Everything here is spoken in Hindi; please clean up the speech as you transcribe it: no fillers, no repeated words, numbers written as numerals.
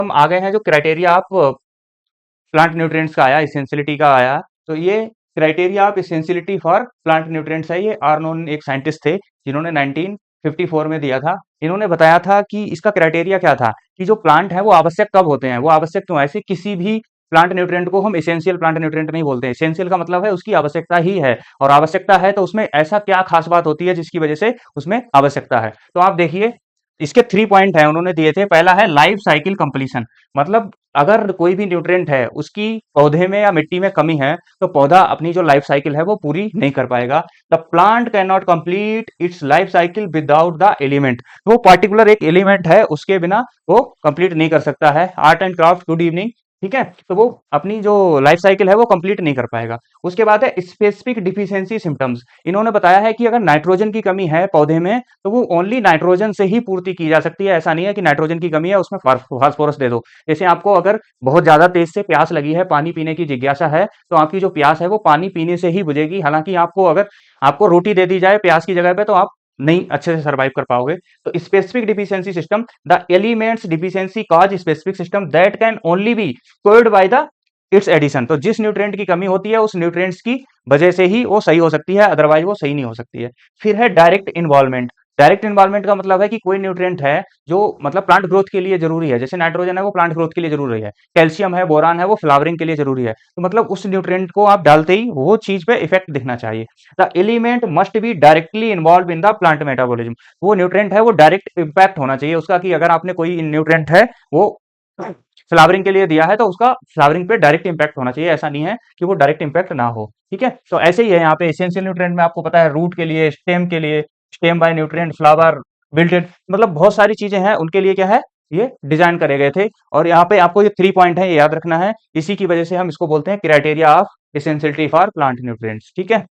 हम आ गए हैं जो क्राइटेरिया ऑफ प्लांट न्यूट्रिएंट्स का आया, एसेंशियलिटी का आया। तो ये criteria of essentiality for plant nutrients है। ये आर्नोन एक साइंटिस्ट थे जिन्होंने 1954 में दिया था। इन्होंने बताया था कि इसका क्राइटेरिया क्या था कि जो प्लांट है वो आवश्यक कब होते हैं, वो आवश्यक क्यों? ऐसे किसी भी प्लांट न्यूट्रिएंट को हम एसेंशियल प्लांट न्यूट्रिएंट नहीं बोलते हैं। एसेंशियल का मतलब है उसकी आवश्यकता ही है, और आवश्यकता है तो उसमें ऐसा क्या खास बात होती है जिसकी वजह से उसमें आवश्यकता है। तो आप देखिए, इसके 3 पॉइंट हैं उन्होंने दिए थे। पहला है लाइफ साइकिल कंप्लीशन, मतलब अगर कोई भी न्यूट्रिएंट है उसकी पौधे में या मिट्टी में कमी है तो पौधा अपनी जो लाइफ साइकिल है वो पूरी नहीं कर पाएगा। The plant can not complete it's life cycle without the element. वो पर्टिकुलर एक एलिमेंट है, उसके बिना वो कंप्लीट नहीं कर सकता है। Art and craft, good evening. ठीक है, तो वो अपनी जो लाइफ साइकिल है वो कंप्लीट नहीं कर पाएगा। उसके बाद है स्पेसिफिक डिफिशियंसी सिम्टम्स। इन्होंने बताया है कि अगर नाइट्रोजन की कमी है पौधे में तो वो ओनली नाइट्रोजन से ही पूर्ति की जा सकती है। ऐसा नहीं है कि नाइट्रोजन की कमी है उसमें फास्फोरस दे दो। जैसे आपको अगर बहुत ज्यादा तेज से प्यास लगी है, पानी पीने की जिज्ञासा है, तो आपकी जो प्यास है वो पानी पीने से ही बुझेगी। हालांकि आपको अगर आपको रोटी दे दी जाए प्यास की जगह पे तो आप नहीं अच्छे से सर्वाइव कर पाओगे। तो specific deficiency system, the elements deficiency cause specific system that can only be cured by the it's addition. तो जिस न्यूट्रिएंट की कमी होती है उस न्यूट्रिएंट्स की वजह से ही वो सही हो सकती है, अदरवाइज वो सही नहीं हो सकती है। फिर है डायरेक्ट इन्वॉल्वमेंट। डायरेक्ट इन्वॉल्वमेंट का मतलब है कि कोई न्यूट्रिएंट है जो मतलब प्लांट ग्रोथ के लिए जरूरी है। जैसे नाइट्रोजन है वो प्लांट ग्रोथ के लिए जरूरी है, कैल्शियम है, बोरान है वो फ्लावरिंग के लिए जरूरी है। तो मतलब उस न्यूट्रिएंट को आप डालते ही वो चीज पे इफेक्ट दिखना चाहिए। The element must be directly involve in the plant metabolism. वो न्यूट्रिएंट है वो डायरेक्ट इम्पैक्ट होना चाहिए उसका, कि अगर आपने कोई न्यूट्रिएंट है वो फ्लावरिंग के लिए दिया है तो उसका फ्लावरिंग पे डायरेक्ट इंपैक्ट होना चाहिए। ऐसा नहीं है कि वो डायरेक्ट इंपैक्ट ना हो। ठीक है, तो ऐसे ही है यहाँ पे एसेंशियल न्यूट्रिएंट में आपको पता है रूट के लिए, स्टेम के लिए, स्टेम बाय न्यूट्रिएंट, फ्लावर, बिल्टेड, मतलब बहुत सारी चीजें हैं उनके लिए क्या है, ये डिजाइन करे गए थे। और यहाँ पे आपको ये 3 पॉइंट है, ये याद रखना है। इसी की वजह से हम इसको बोलते हैं criteria of essentiality for plant nutrients. ठीक है।